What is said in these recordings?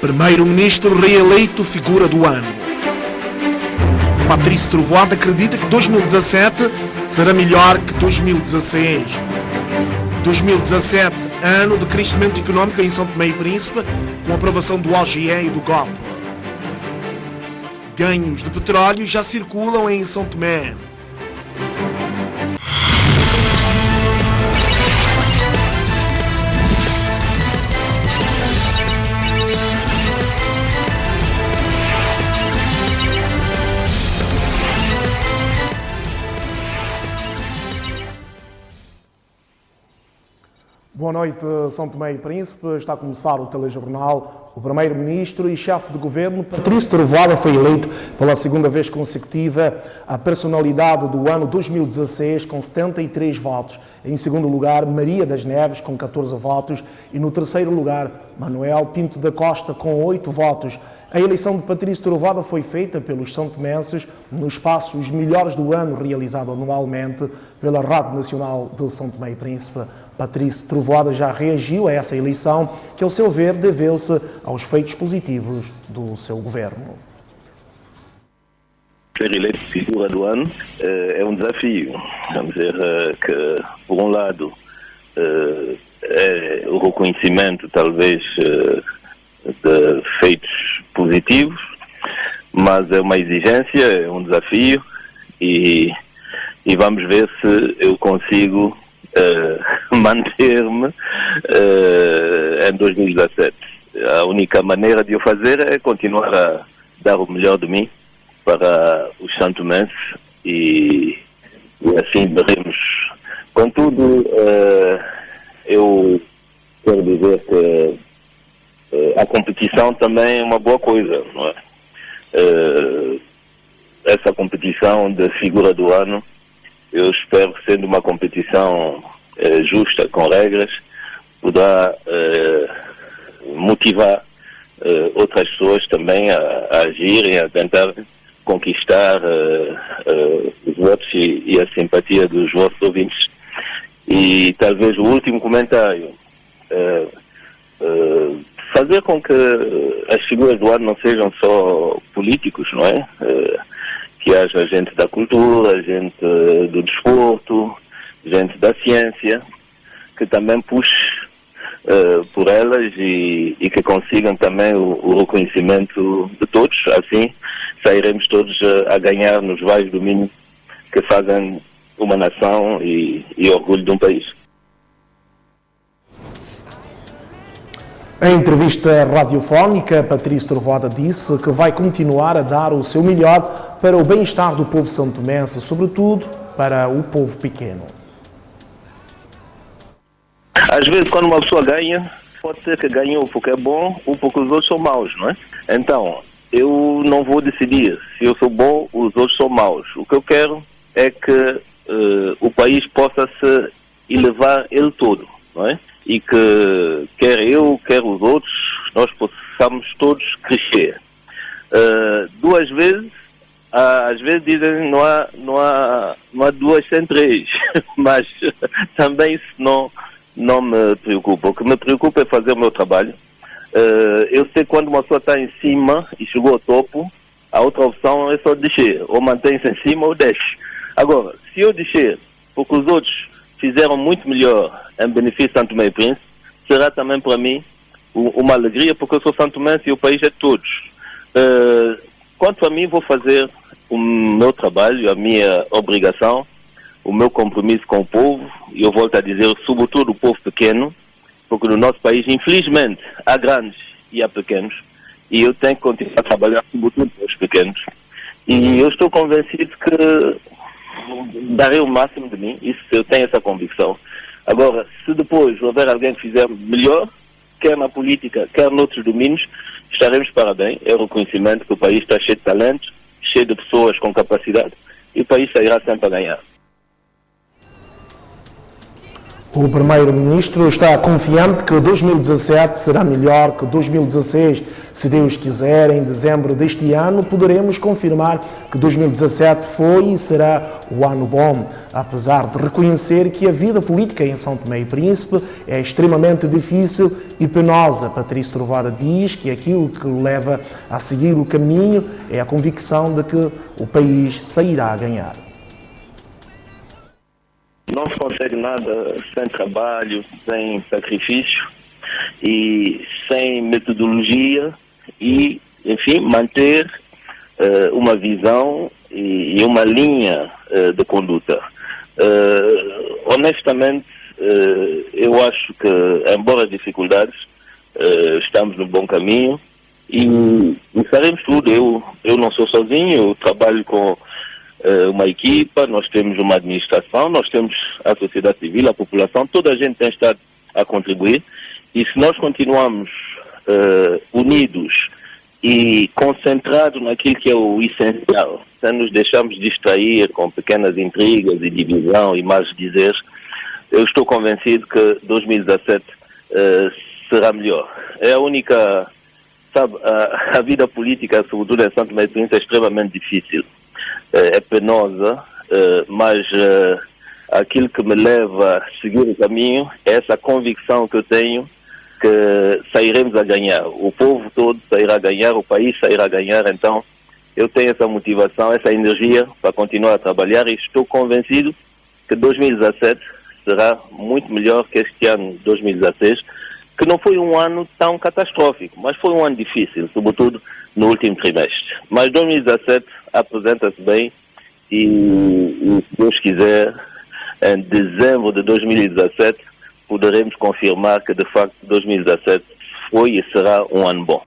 Primeiro-Ministro reeleito figura do ano. Patrício Trovoada acredita que 2017 será melhor que 2016. 2017, ano de crescimento económico em São Tomé e Príncipe, com a aprovação do OGE e do GOP. Ganhos de petróleo já circulam em São Tomé. Boa noite, São Tomé e Príncipe. Está a começar o telejornal. O primeiro-ministro e chefe de governo, Patrício Trovoada, foi eleito pela segunda vez consecutiva a personalidade do ano 2016 com 73 votos. Em segundo lugar, Maria das Neves com 14 votos e no terceiro lugar, Manuel Pinto da Costa com 8 votos. A eleição de Patrício Trovoada foi feita pelos são-tomenses no espaço Os Melhores do Ano, realizado anualmente pela Rádio Nacional de São Tomé e Príncipe. Patrício Trovoada já reagiu a essa eleição, que, ao seu ver, deveu-se aos feitos positivos do seu governo. Ser eleito figura do ano é um desafio. Vamos dizer que, por um lado, é o reconhecimento, talvez, de feitos positivos, mas é uma exigência, é um desafio e vamos ver se eu consigo manter-me em 2017. A única maneira de eu fazer é continuar a dar o melhor de mim para os santomenses e assim veremos. Contudo, eu quero dizer que a competição também é uma boa coisa, não é? Essa competição de figura do ano, eu espero que, sendo uma competição justa, com regras, poderá motivar outras pessoas também a agirem, a tentar conquistar os votos e a simpatia dos vossos ouvintes. E talvez o último comentário, fazer com que as figuras do ano não sejam só políticos, não é? Que haja gente da cultura, gente do desporto, gente da ciência, que também puxe por elas e que consigam também o reconhecimento de todos. Assim sairemos todos a ganhar nos vários domínios que fazem uma nação e orgulho de um país. Em entrevista radiofónica, Patrício Trovoada disse que vai continuar a dar o seu melhor para o bem-estar do povo santomense, sobretudo para o povo pequeno. Às vezes, quando uma pessoa ganha, pode ser que ganhou porque é bom ou porque os outros são maus, não é? Então, eu não vou decidir se eu sou bom ou os outros são maus. O que eu quero é que o país possa se elevar ele todo, não é? E que quer eu, quer os outros, nós possamos todos crescer. Duas vezes, às vezes dizem não há duas sem três, mas também isso não me preocupa. O que me preocupa é fazer o meu trabalho. Eu sei que quando uma pessoa está em cima e chegou ao topo, a outra opção é só descer, ou mantém-se em cima ou desce. Agora, se eu descer porque os outros fizeram muito melhor em benefício de São Tomé e Príncipe, será também para mim uma alegria, porque eu sou santomense e o país é de todos. Quanto a mim, vou fazer o meu trabalho, a minha obrigação, o meu compromisso com o povo, e eu volto a dizer, sobretudo o povo pequeno, porque no nosso país, infelizmente, há grandes e há pequenos, e eu tenho que continuar a trabalhar sobretudo com os pequenos. E eu estou convencido que darei o máximo de mim, isso eu tenho essa convicção. Agora, se depois houver alguém que fizer melhor, quer na política, quer noutros domínios, estaremos de parabéns. É o reconhecimento que o país está cheio de talentos, cheio de pessoas com capacidade, e o país sairá sempre a ganhar. O Primeiro-Ministro está confiante que 2017 será melhor que 2016. Se Deus quiser, em dezembro deste ano, poderemos confirmar que 2017 foi e será o ano bom, apesar de reconhecer que a vida política em São Tomé e Príncipe é extremamente difícil e penosa. Patrício Trovada diz que aquilo que o leva a seguir o caminho é a convicção de que o país sairá a ganhar. Não se consegue nada sem trabalho, sem sacrifício e sem metodologia e, enfim, manter uma visão e uma linha de conduta. Honestamente, eu acho que, embora as dificuldades, estamos no bom caminho e faremos tudo. Eu não sou sozinho, eu trabalho com uma equipa, nós temos uma administração, nós temos a sociedade civil, a população, toda a gente tem estado a contribuir e se nós continuarmos unidos e concentrados naquilo que é o essencial, sem nos deixarmos distrair com pequenas intrigas e divisão e mais dizeres, eu estou convencido que 2017 será melhor. É a única, sabe, a vida política, sobretudo em São Tomé e Príncipe, é extremamente difícil. É penosa, mas aquilo que me leva a seguir o caminho é essa convicção que eu tenho que sairemos a ganhar. O povo todo sairá a ganhar, o país sairá a ganhar. Então, eu tenho essa motivação, essa energia para continuar a trabalhar e estou convencido que 2017 será muito melhor que este ano 2016, que não foi um ano tão catastrófico, mas foi um ano difícil, sobretudo no último trimestre. Mas 2017 apresenta-se bem e, se Deus quiser, em dezembro de 2017, poderemos confirmar que, de facto, 2017 foi e será um ano bom.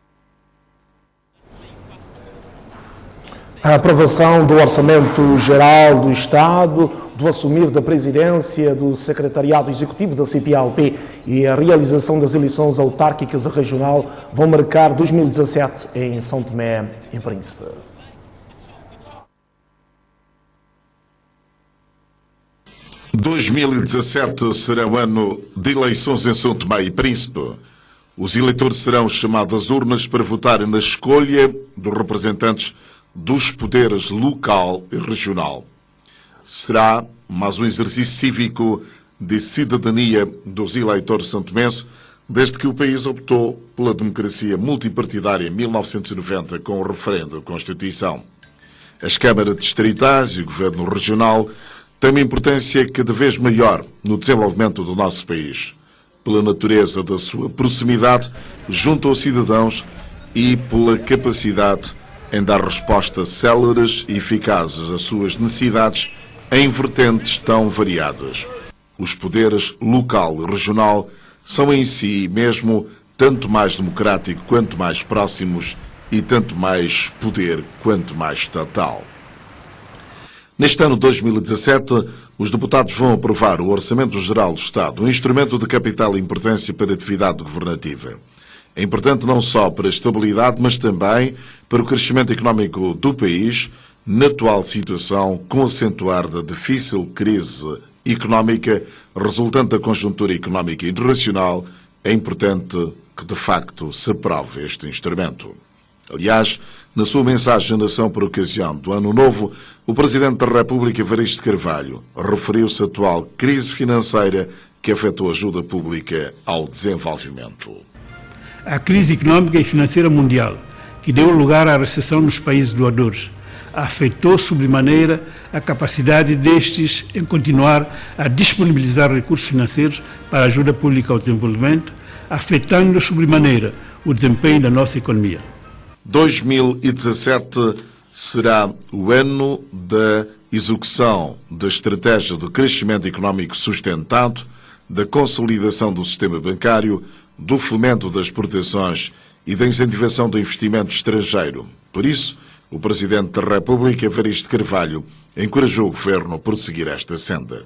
A aprovação do Orçamento Geral do Estado, do assumir da presidência do Secretariado Executivo da CPLP e a realização das eleições autárquicas regional vão marcar 2017 em São Tomé e Príncipe. – 2017 será o ano de eleições em São Tomé e Príncipe. Os eleitores serão chamados às urnas para votarem na escolha dos representantes dos poderes local e regional. Será mais um exercício cívico de cidadania dos eleitores santomenses, desde que o país optou pela democracia multipartidária em 1990 com o referendo à Constituição. As câmaras distritais e o governo regional têm uma importância cada vez maior no desenvolvimento do nosso país, pela natureza da sua proximidade junto aos cidadãos e pela capacidade em dar respostas céleres e eficazes às suas necessidades em vertentes tão variadas. Os poderes local e regional são em si mesmo tanto mais democráticos quanto mais próximos e tanto mais poder quanto mais estatal. Neste ano de 2017, os deputados vão aprovar o Orçamento Geral do Estado, um instrumento de capital importância para a atividade governativa. É importante não só para a estabilidade, mas também para o crescimento económico do país, na atual situação, com acentuar da difícil crise económica resultante da conjuntura económica internacional. É importante que, de facto, se aprove este instrumento. Aliás, na sua mensagem à nação por ocasião do Ano Novo, o Presidente da República, Evaristo Carvalho, referiu-se à atual crise financeira que afetou a ajuda pública ao desenvolvimento. A crise económica e financeira mundial, que deu lugar à recessão nos países doadores, afetou sobremaneira a capacidade destes em continuar a disponibilizar recursos financeiros para a ajuda pública ao desenvolvimento, afetando sobremaneira o desempenho da nossa economia. 2017 será o ano da execução da estratégia de crescimento económico sustentado, da consolidação do sistema bancário, do fomento das exportações e da incentivação do investimento estrangeiro. Por isso, o Presidente da República, Evaristo Carvalho, encorajou o Governo a prosseguir esta senda.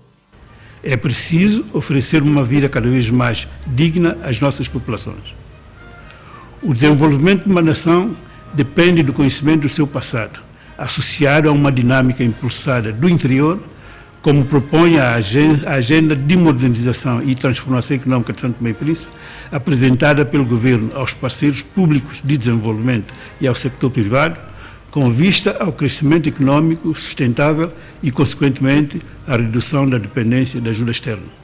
É preciso oferecer uma vida cada vez mais digna às nossas populações. O desenvolvimento de uma nação depende do conhecimento do seu passado, associado a uma dinâmica impulsada do interior, como propõe a Agenda de Modernização e Transformação Econômica de São Tomé e Príncipe, apresentada pelo Governo aos parceiros públicos de desenvolvimento e ao sector privado, com vista ao crescimento econômico sustentável e, consequentemente, à redução da dependência da ajuda externa.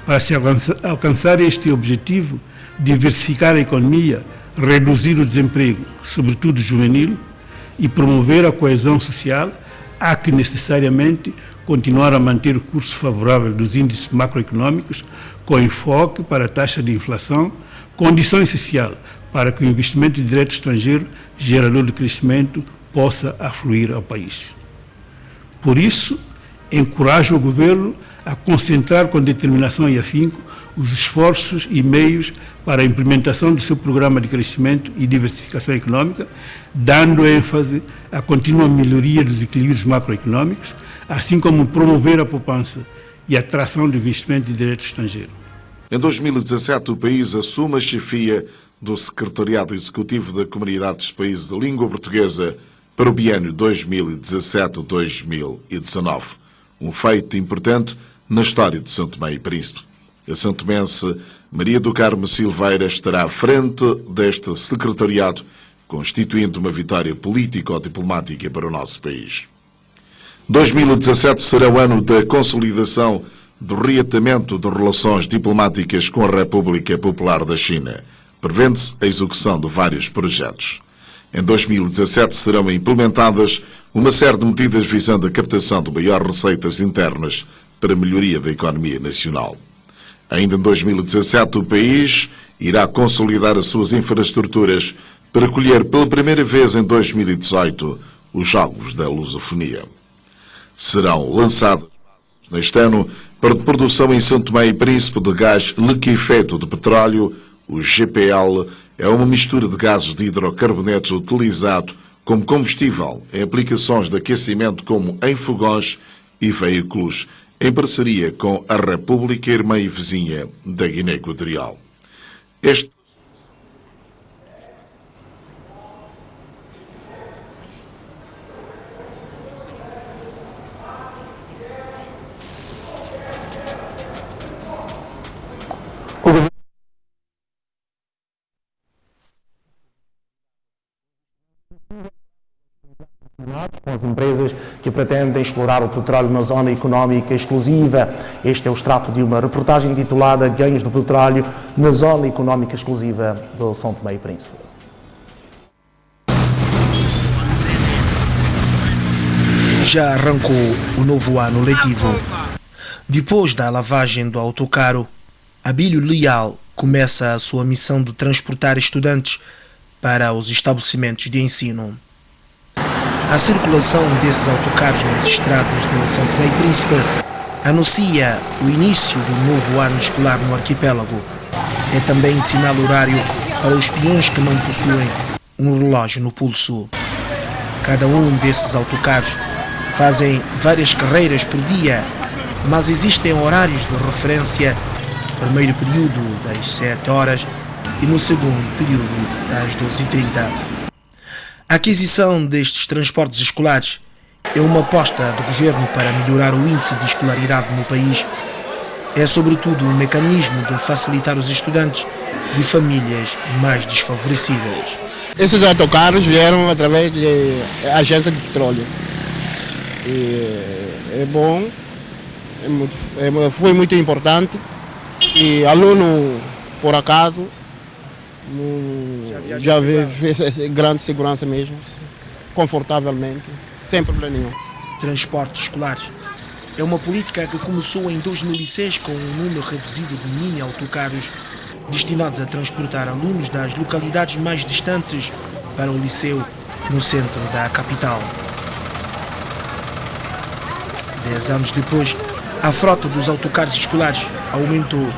Para se alcançar este objetivo, diversificar a economia, reduzir o desemprego, sobretudo juvenil, e promover a coesão social, há que necessariamente continuar a manter o curso favorável dos índices macroeconômicos, com enfoque para a taxa de inflação, condição essencial para que o investimento direto estrangeiro, gerador de crescimento, possa afluir ao país. Por isso, encorajo o Governo a concentrar com determinação e afinco os esforços e meios para a implementação do seu programa de crescimento e diversificação econômica, dando ênfase à contínua melhoria dos equilíbrios macroeconômicos, assim como promover a poupança e a atração de investimento direto estrangeiro. Em 2017, o país assume a chefia do Secretariado Executivo da Comunidade dos Países de Língua Portuguesa para o biênio 2017-2019, um feito importante na história de São Tomé e Príncipe. A santomense Maria do Carmo Silveira estará à frente deste secretariado, constituindo uma vitória político-diplomática para o nosso país. 2017 será o ano da consolidação do reatamento de relações diplomáticas com a República Popular da China. Prevê-se a execução de vários projetos. Em 2017 serão implementadas uma série de medidas visando a captação de maiores receitas internas para a melhoria da economia nacional. Ainda em 2017, o país irá consolidar as suas infraestruturas para acolher pela primeira vez em 2018 os Jogos da Lusofonia. Serão lançadas neste ano para a produção em São Tomé e Príncipe de gás liquefeito de petróleo. O GPL é uma mistura de gases de hidrocarbonetos utilizado como combustível em aplicações de aquecimento como em fogões e veículos, em parceria com a República Irmã e Vizinha da Guiné Equatorial. Com as empresas que pretendem explorar o petróleo na zona económica exclusiva. Este é o extrato de uma reportagem intitulada Ganhos do Petróleo na Zona Económica Exclusiva de São Tomé e Príncipe. Já arrancou o novo ano letivo. Depois da lavagem do autocarro, Abílio Leal começa a sua missão de transportar estudantes para os estabelecimentos de ensino. A circulação desses autocarros nas estradas de São Tomé e Príncipe anuncia o início do novo ano escolar no arquipélago. É também sinal horário para os peões que não possuem um relógio no pulso. Cada um desses autocarros fazem várias carreiras por dia, mas existem horários de referência: primeiro período das 7 horas e no segundo período das 12h30. A aquisição destes transportes escolares é uma aposta do governo para melhorar o índice de escolaridade no país. É sobretudo um mecanismo de facilitar os estudantes de famílias mais desfavorecidas. Esses autocarros vieram através da agência de petróleo. E é bom, foi muito importante. E aluno, por acaso, já fez grande segurança mesmo, confortavelmente, sem problema nenhum. Transportes escolares é uma política que começou em 2006 com um número reduzido de mini-autocarros destinados a transportar alunos das localidades mais distantes para o liceu no centro da capital. 10 anos depois, a frota dos autocarros escolares aumentou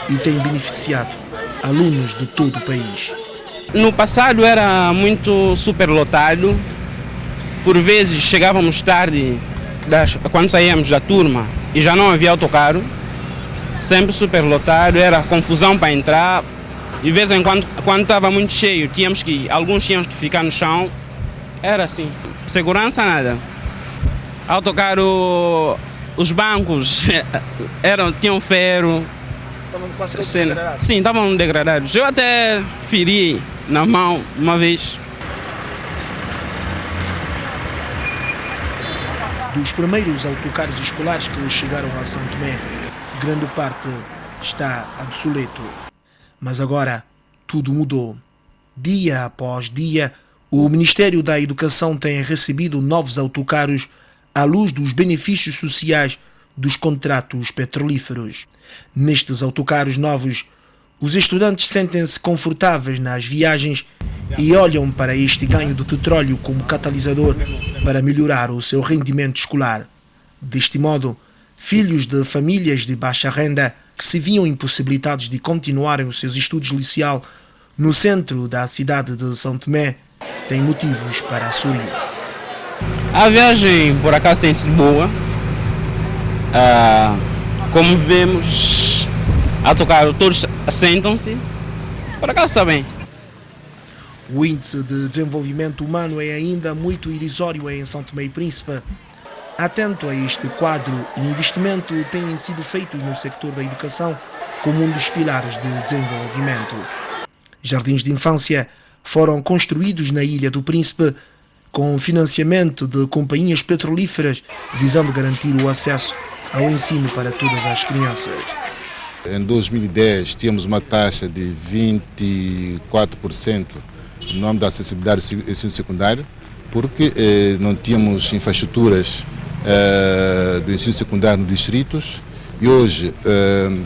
e tem beneficiado alunos de todo o país. No passado era muito superlotado, por vezes chegávamos tarde quando saíamos da turma e já não havia autocarro, sempre superlotado, era confusão para entrar, de vez em quando estava muito cheio, alguns tínhamos que ficar no chão, era assim, segurança nada. Autocarro, os bancos tinham ferro. Estavam quase degradados. Sim, estavam degradados. Eu até feri na mão uma vez. Dos primeiros autocarros escolares que chegaram a São Tomé, grande parte está obsoleto. Mas agora tudo mudou. Dia após dia, o Ministério da Educação tem recebido novos autocarros à luz dos benefícios sociais dos contratos petrolíferos. Nestes autocarros novos, os estudantes sentem-se confortáveis nas viagens e olham para este ganho do petróleo como catalisador para melhorar o seu rendimento escolar. Deste modo, filhos de famílias de baixa renda que se viam impossibilitados de continuarem os seus estudos liceal no centro da cidade de São Tomé têm motivos para sorrir. A viagem, por acaso, tem sido boa. Como vemos, autocarro, todos assentam-se. Por acaso está bem. O índice de desenvolvimento humano é ainda muito irrisório em São Tomé e Príncipe. Atento a este quadro, investimento têm sido feitos no sector da educação como um dos pilares de desenvolvimento. Jardins de infância foram construídos na Ilha do Príncipe com financiamento de companhias petrolíferas visando garantir o acesso ao ensino para todas as crianças. Em 2010 tínhamos uma taxa de 24% no nome da acessibilidade ao ensino secundário, porque não tínhamos infraestruturas do ensino secundário nos distritos, e hoje,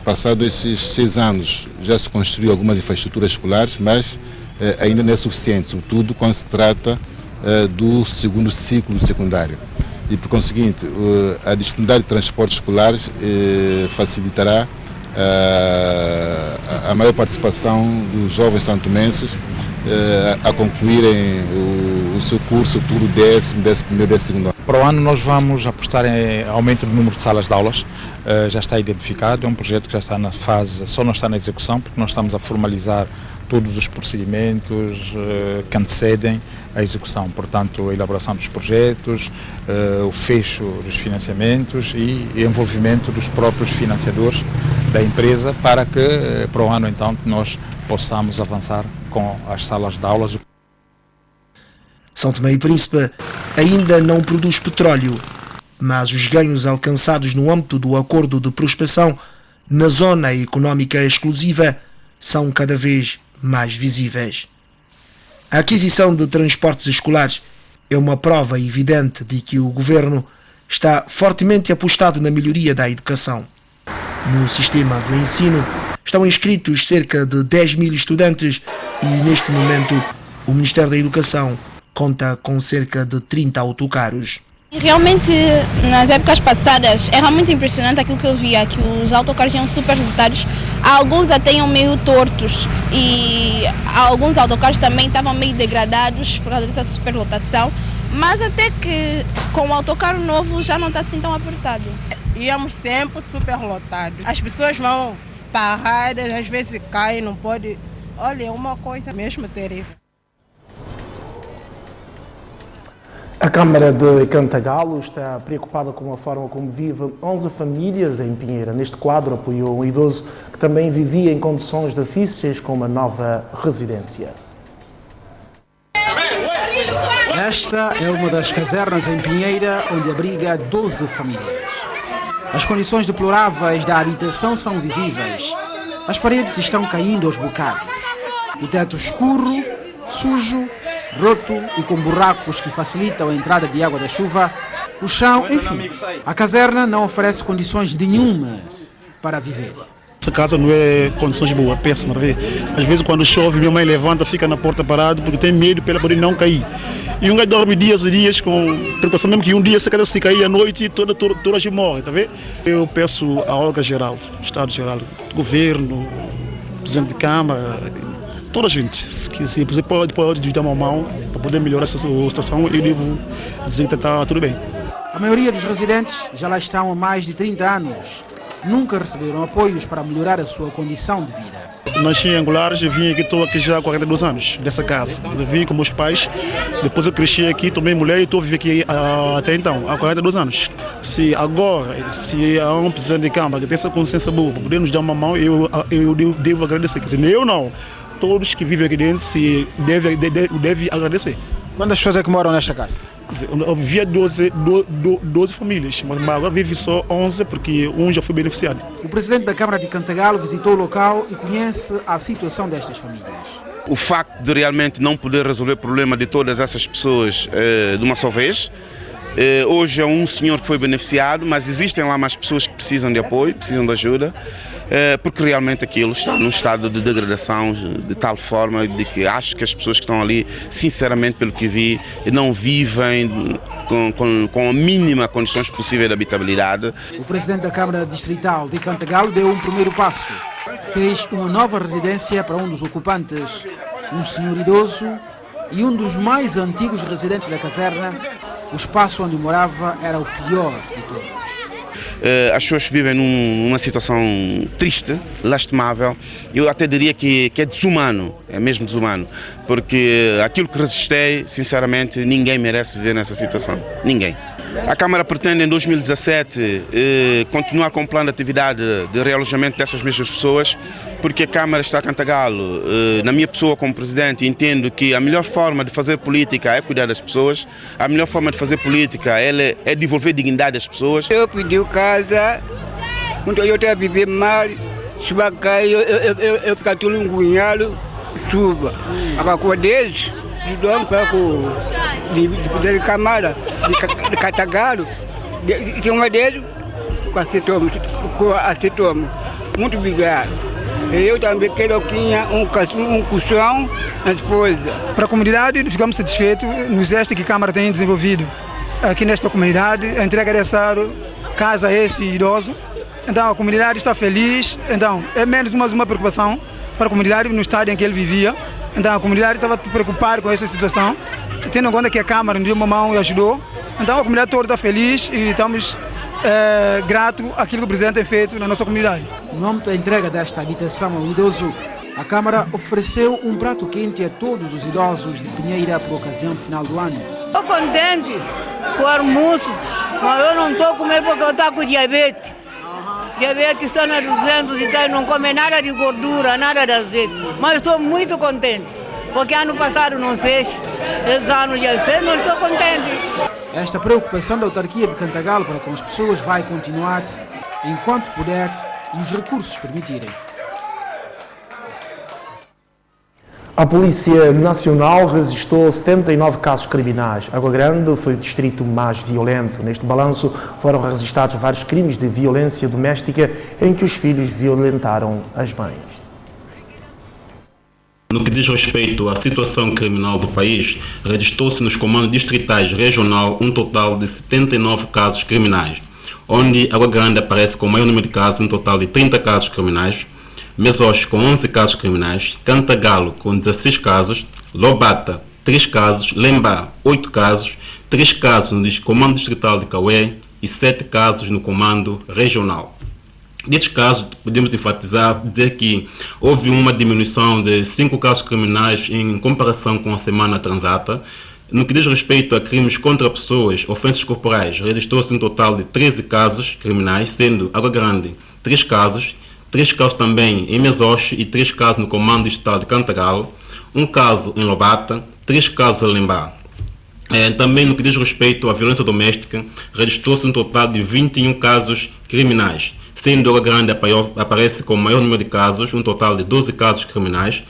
passados esses 6 anos, já se construiu algumas infraestruturas escolares, mas ainda não é suficiente, sobretudo quando se trata do segundo ciclo secundário. E, por conseguinte, a disponibilidade de transportes escolares facilitará a maior participação dos jovens santomenses a concluírem o seu curso do 10º, 11º, 12º ano. Para o ano nós vamos apostar em aumento do número de salas de aulas, já está identificado, é um projeto que já está na fase, só não está na execução, porque nós estamos a formalizar todos os procedimentos que antecedem a execução, portanto a elaboração dos projetos, o fecho dos financiamentos e envolvimento dos próprios financiadores da empresa para que para o ano então nós possamos avançar com as salas de aulas. São Tomé e Príncipe ainda não produz petróleo, mas os ganhos alcançados no âmbito do acordo de prospecção na zona económica exclusiva são cada vez mais visíveis. A aquisição de transportes escolares é uma prova evidente de que o governo está fortemente apostado na melhoria da educação. No sistema do ensino estão inscritos cerca de 10 mil estudantes e, neste momento, o Ministério da Educação conta com cerca de 30 autocarros. Realmente, nas épocas passadas, era muito impressionante aquilo que eu via, que os autocarros iam super lotados, alguns até iam meio tortos e alguns autocarros também estavam meio degradados por causa dessa superlotação, mas até que com o autocarro novo já não está assim tão apertado. Íamos sempre super lotados, as pessoas vão paradas, às vezes caem, não pode. Olha, é uma coisa mesmo terrível. A Câmara de Cantagalo está preocupada com a forma como vivem 11 famílias em Pinheira. Neste quadro apoiou um idoso que também vivia em condições difíceis com uma nova residência. Esta é uma das casernas em Pinheira, onde abriga 12 famílias. As condições deploráveis da habitação são visíveis. As paredes estão caindo aos bocados. O teto escuro, sujo, roto e com buracos que facilitam a entrada de água da chuva, o chão, enfim, a caserna não oferece condições nenhumas para viver. Essa casa não é condições boas, péssima. Às vezes quando chove, minha mãe levanta, fica na porta parada porque tem medo para ela poder não cair. E um gajo dorme dias e dias com preocupação mesmo que um dia se cair à noite, toda a gente morre, tá vendo? Eu peço a órgão geral, Estado geral, governo, presidente de Câmara, toda a gente, que se você pode dar uma mão para poder melhorar essa situação, eu devo dizer que está tudo bem. A maioria dos residentes já lá estão há mais de 30 anos. Nunca receberam apoios para melhorar a sua condição de vida. nasci em Angolares e vim aqui, estou aqui já há 42 anos, dessa casa. Eu vim com meus pais, depois eu cresci aqui, tomei mulher e estou a viver aqui até então, há 42 anos. Se agora, se há um presidente de Câmara que tem essa consciência boa para poder nos dar uma mão, eu devo agradecer. Quer dizer, eu não, todos que vivem aqui dentro se devem agradecer. Quantas pessoas é que moram nesta casa? Eu vivia 12 famílias, mas agora vive só 11 porque um já foi beneficiado. O presidente da Câmara de Cantagalo visitou o local e conhece a situação destas famílias. O facto de realmente não poder resolver o problema de todas essas pessoas de uma só vez. Hoje é um senhor que foi beneficiado, mas existem lá mais pessoas que precisam de apoio, precisam de ajuda. Porque realmente aquilo está num estado de degradação de tal forma de que acho que as pessoas que estão ali, sinceramente, pelo que vi, não vivem com a mínima condições possíveis de habitabilidade. O presidente da Câmara Distrital de Cantagalo deu um primeiro passo. Fez uma nova residência para um dos ocupantes, um senhor idoso e um dos mais antigos residentes da caserna. O espaço onde morava era o pior de todos. As pessoas vivem numa situação triste, lastimável. Eu até diria que é desumano, é mesmo desumano, porque aquilo que resistei, sinceramente, ninguém merece viver nessa situação, ninguém. A Câmara pretende em 2017 continuar com o plano de atividade de realojamento dessas mesmas pessoas, porque a Câmara está a Cantagalo. Na minha pessoa como presidente entendo que a melhor forma de fazer política é cuidar das pessoas, a melhor forma de fazer política é devolver dignidade às pessoas. Eu pedi casa, quando eu estava a viver mal, chuva cai, eu ficar tudo engunhado, chuva. Agora com deles, de dono para de Câmara, de Cantagalo, tinha uma deles com acetoma. Muito obrigado. Eu também quero que um colchão na esposa. Para a comunidade, ficamos satisfeitos no gesto que a Câmara tem desenvolvido aqui nesta comunidade, a entrega dessa casa a esse idoso. Então a comunidade está feliz, então é menos uma preocupação para a comunidade no estado em que ele vivia. Então a comunidade estava preocupada com essa situação, tendo em conta que a Câmara nos deu uma mão e ajudou. Então a comunidade toda está feliz e estamos gratos àquilo que o presidente tem feito na nossa comunidade. No âmbito da entrega desta habitação ao idoso, a Câmara ofereceu um prato quente a todos os idosos de Pinheira por ocasião do final do ano. Estou contente com o almoço, mas eu não estou comendo porque eu estou com diabetes. Diabetes está na 200 e tal, não come nada de gordura, nada de azeite. Mas estou muito contente, porque ano passado não fez, esse ano já fez, mas estou contente. Esta preocupação da autarquia de Cantagalo para com as pessoas vai continuar enquanto puder e os recursos permitirem. A Polícia Nacional registrou 79 casos criminais. Água Grande foi o distrito mais violento. Neste balanço foram registrados vários crimes de violência doméstica em que os filhos violentaram as mães. No que diz respeito à situação criminal do país, registrou-se nos comandos distritais regional um total de 79 casos criminais, onde Água Grande aparece com o maior número de casos, um total de 30 casos criminais, Mesoche com 11 casos criminais, Cantagalo com 16 casos, Lobata 3 casos, Lembá 8 casos, 3 casos no comando distrital de Cauê e 7 casos no comando regional. Desses casos, podemos enfatizar, dizer que houve uma diminuição de 5 casos criminais em comparação com a semana transata. No que diz respeito a crimes contra pessoas, ofensas corporais, registrou-se um total de 13 casos criminais, sendo Água Grande 3 casos também em Mesoche e 3 casos no comando distrital de Cantagalo, 1 caso em Lobata, 3 casos em Lembá. Também no que diz respeito à violência doméstica, registrou-se um total de 21 casos criminais, sendo Água Grande aparece com o maior número de casos, um total de 12 casos criminais,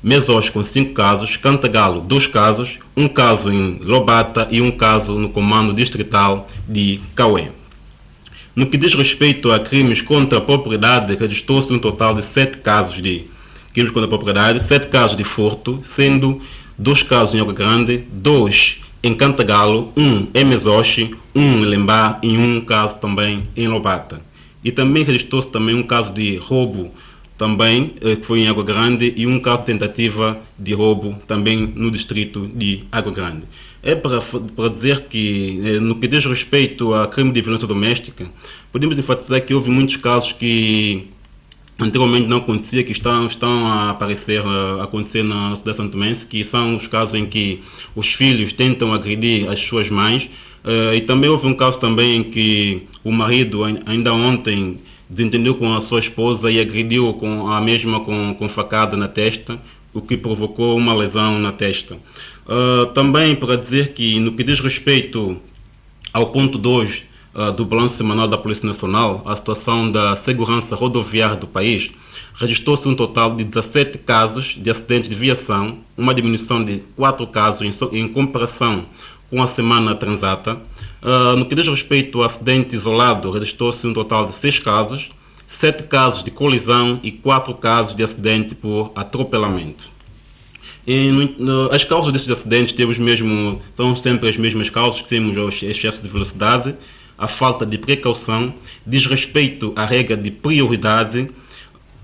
Mesoche com 5 casos, Cantagalo 2 casos, 1 caso em Lobata e 1 caso no comando distrital de Cauê. No que diz respeito a crimes contra a propriedade, registrou-se um total de 7 casos de crimes contra a propriedade, 7 casos de furto, sendo 2 casos em Água Grande, 2 em Cantagalo, 1 em Mesoche, 1 em Lembá e 1 caso também em Lobata. E também registrou-se também um caso de roubo, também, que foi em Água Grande, e 1 caso de tentativa de roubo também no distrito de Água Grande. É para dizer que, no que diz respeito a crime de violência doméstica, podemos enfatizar que houve muitos casos que anteriormente não acontecia, que estão a acontecer na cidade santomense, que são os casos em que os filhos tentam agredir as suas mães. E também houve um caso também em que o marido, ainda ontem, desentendeu com a sua esposa e agrediu com a mesma com facada na testa, o que provocou uma lesão na testa. Também para dizer que no que diz respeito ao ponto 2 do balanço semanal da Polícia Nacional, a situação da segurança rodoviária do país, registrou-se um total de 17 casos de acidentes de viação, uma diminuição de 4 casos em comparação com a semana transata. No que diz respeito ao acidente isolado, registrou-se um total de 6 casos, 7 casos de colisão e 4 casos de acidente por atropelamento. As causas desses acidentes são sempre as mesmas causas, que temos o excesso de velocidade, a falta de precaução, desrespeito à regra de prioridade,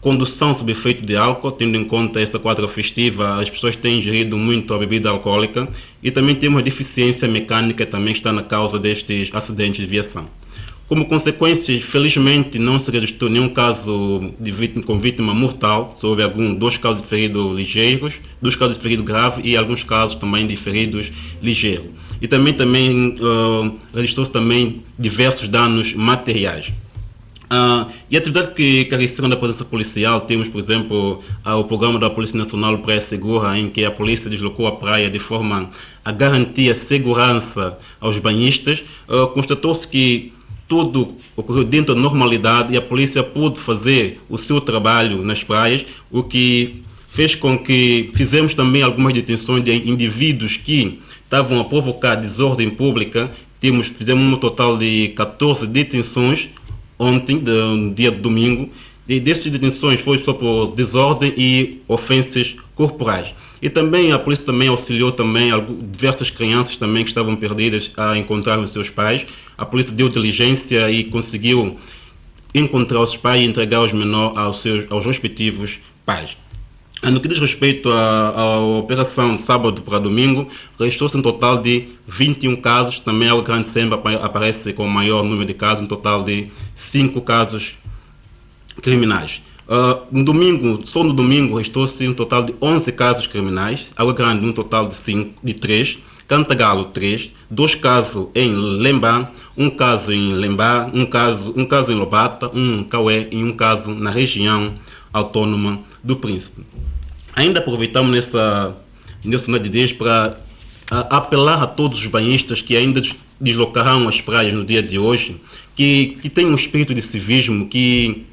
condução sob efeito de álcool, tendo em conta essa quadra festiva, as pessoas têm ingerido muito a bebida alcoólica, e também temos a deficiência mecânica, também está na causa destes acidentes de viação. Como consequência, felizmente não se registrou nenhum caso com vítima mortal, só houve 2 casos de feridos ligeiros, 2 casos de ferido grave e alguns casos também de feridos ligeiros. E também registrou-se também diversos danos materiais. E a atividade que caracterizam da presença policial, temos, por exemplo, o programa da Polícia Nacional Praia Segura, em que a polícia deslocou a praia de forma a garantir a segurança aos banhistas. Constatou-se que tudo ocorreu dentro da normalidade e a polícia pôde fazer o seu trabalho nas praias, o que fez com que fizemos também algumas detenções de indivíduos que estavam a provocar desordem pública. Fizemos um total de 14 detenções ontem, no dia de domingo, e dessas detenções foi só por desordem e ofensas corporais. E também a polícia também auxiliou também diversas crianças também que estavam perdidas a encontrar os seus pais. A polícia deu diligência e conseguiu encontrar os pais e entregar os menores aos respectivos pais. No que diz respeito à operação de sábado para domingo, registrou-se um total de 21 casos, também a Grande sempre aparece com o maior número de casos, um total de 5 casos criminais. Só no domingo registrou-se um total de 11 casos criminais, Água Grande um total de 3, Cantagalo 3, 2 casos em Lembá, um caso em Lembá, um caso em Lobata, um em Caué e um caso na região autónoma do Príncipe. Ainda aproveitamos nessa notidez para apelar a todos os banhistas que ainda deslocarão as praias no dia de hoje, que tenham um espírito de civismo, que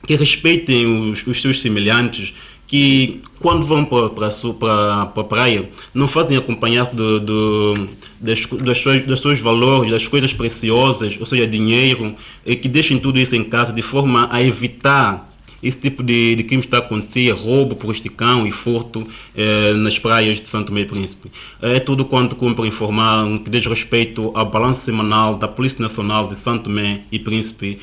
respeitem os seus semelhantes, que quando vão para a praia não fazem acompanhar-se dos seus valores, das coisas preciosas, ou seja, dinheiro, e que deixem tudo isso em casa de forma a evitar esse tipo de crime está a acontecer, roubo, prostituição e furto nas praias de Santo Tomé e Príncipe. É tudo quanto cumpre informar no que diz respeito ao balanço semanal da Polícia Nacional de Santo Tomé e Príncipe.